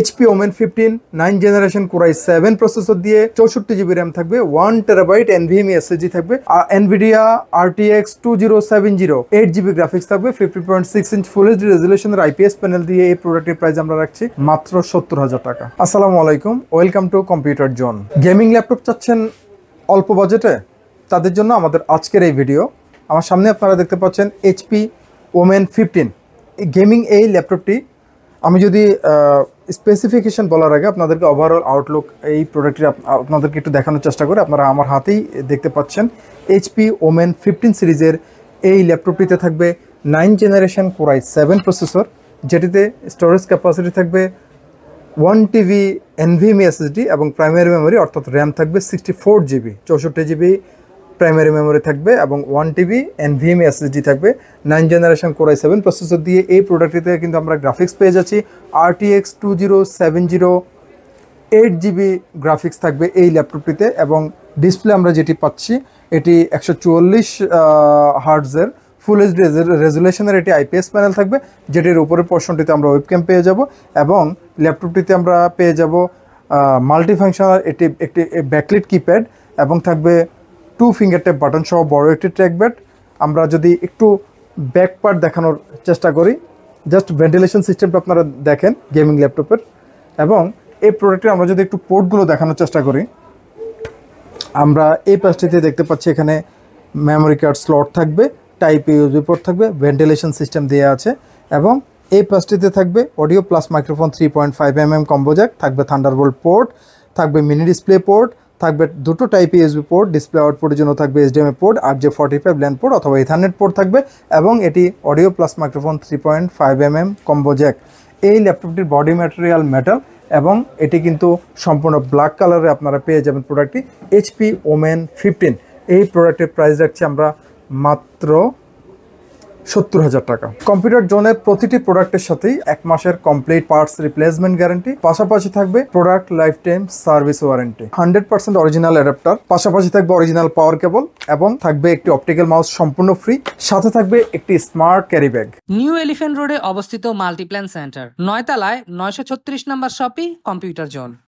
HP Omen 15 9 generation Core i7 processor দিয়ে 64GB RAM থাকবে, 1TB NVMe SSD থাকবে, NVIDIA RTX 2070 8GB graphics থাকবে, 50.6 inch full HD রেজোলিউশনের IPS panel দিয়ে এই প্রোডাক্টের প্রাইস আমরা রাখছি মাত্র 70,000 টাকা। আসসালামু আলাইকুম, welcome to computer zone. Gaming laptop চাচ্ছেন অল্প বাজেটে, তাদের জন্য আমাদের আজকের এই ভিডিও। আমার সামনে আপনারা দেখতে পাচ্ছেন HP Omen 15 গেমিং এই ল্যাপটপটি। আমি যদি স্পেসিফিকেশন বলার আগে আপনাদেরকে ওভারঅল আউটলুক এই প্রোডাক্টটি আপনাদেরকে একটু দেখানোর চেষ্টা করি। আপনারা আমার হাতেই দেখতে পাচ্ছেন HP Omen 15 সিরিজের এই ল্যাপটপটিতে থাকবে 9 জেনারেশন Core i7 প্রসেসর, যেটিতে স্টোরেজ ক্যাপাসিটি থাকবে 1TB NVMe SSD এবং প্রাইমারি মেমোরি অর্থাৎ র্যাম থাকবে 64GB, 64GB প্রাইমারি মেমোরি থাকবে এবং 1TB NVMe SSD থাকবে। 9 জেনারেশন Core i7 প্রসেসর দিয়ে এই প্রোডাক্টটিতে কিন্তু আমরা গ্রাফিক্স পেয়ে যাচ্ছি RTX 2070 8GB গ্রাফিক্স থাকবে এই ল্যাপটপটিতে, এবং ডিসপ্লে আমরা যেটি পাচ্ছি এটি 144 হার্টজের ফুল এইচডি রেজোলিউশনের এটি IPS প্যানেল থাকবে, যেটির উপরের পোর্শনটিতে আমরা ওয়েবক্যাম পেয়ে যাব, এবং ল্যাপটপটিতে আমরা পেয়ে যাব মাল্টিফাংশনাল একটি ব্যাকলিট কিপ্যাড এবং থাকবে 2 ফিঙ্গার টেপ বাটন সহ বড় একটি ট্র্যাকপ্যাড। আমরা যদি একটু ব্যাক পার্ট দেখানোর চেষ্টা করি, জাস্ট ভেন্টিলেশন সিস্টেমটা আপনারা দেখেন গেমিং ল্যাপটপের, এবং এই প্রোডাক্টের আমরা যদি একটু পোর্টগুলো দেখানোর চেষ্টা করি, আমরা এই পাশটিতে দেখতে পাচ্ছি এখানে মেমোরি কার্ড স্লট থাকবে, টাইপ ইউএসবি পোর্ট থাকবে, ভেন্টিলেশন সিস্টেম দেওয়া আছে, এবং এই পাশটিতে থাকবে audio plus microphone 3.5mm combo Jack, থাকবে থান্ডারবোল্ট পোর্ট, থাকবে মিনি ডিসপ্লে পোর্ট, থাকবে দুটো টাইপ ইউএসবি পোর্ট, ডিসপ্লে আউটপুটের জন্য থাকবে HDMI port, RJ45 land port অথবা ইথারনেট পোর্ট থাকবে, এবং এটি audio plus microphone 3.5mm combo Jack. এই ল্যাপটপটির বডি ম্যাটেরিয়াল মেটাল এবং এটি কিন্তু সম্পূর্ণ ব্ল্যাক কালারে আপনারা পেয়ে যাবেন প্রোডাক্টটি। HP Omen 15 এই প্রোডাক্টের প্রাইস রাখছি আমরা মাত্র 70,000 টাকা। কম্পিউটার জোনের প্রতিটি প্রোডাক্টের সাথেই 1 মাসের কমপ্লিট পার্টস রিপ্লেসমেন্ট গ্যারান্টি, পাশাপাশি থাকবে product life time service warranty, 100% original adapter, পাশাপাশি থাকবে অরিজিনাল পাওয়ার কেবল, এবং থাকবে একটি অপটিক্যাল মাউস সম্পূর্ণ ফ্রি, সাথে থাকবে একটি smart carry bag. New elephant রোডে অবস্থিত মাল্টিপ্ল্যান সেন্টার, 9 তলায় 936 নম্বর শপি কম্পিউটার জোন।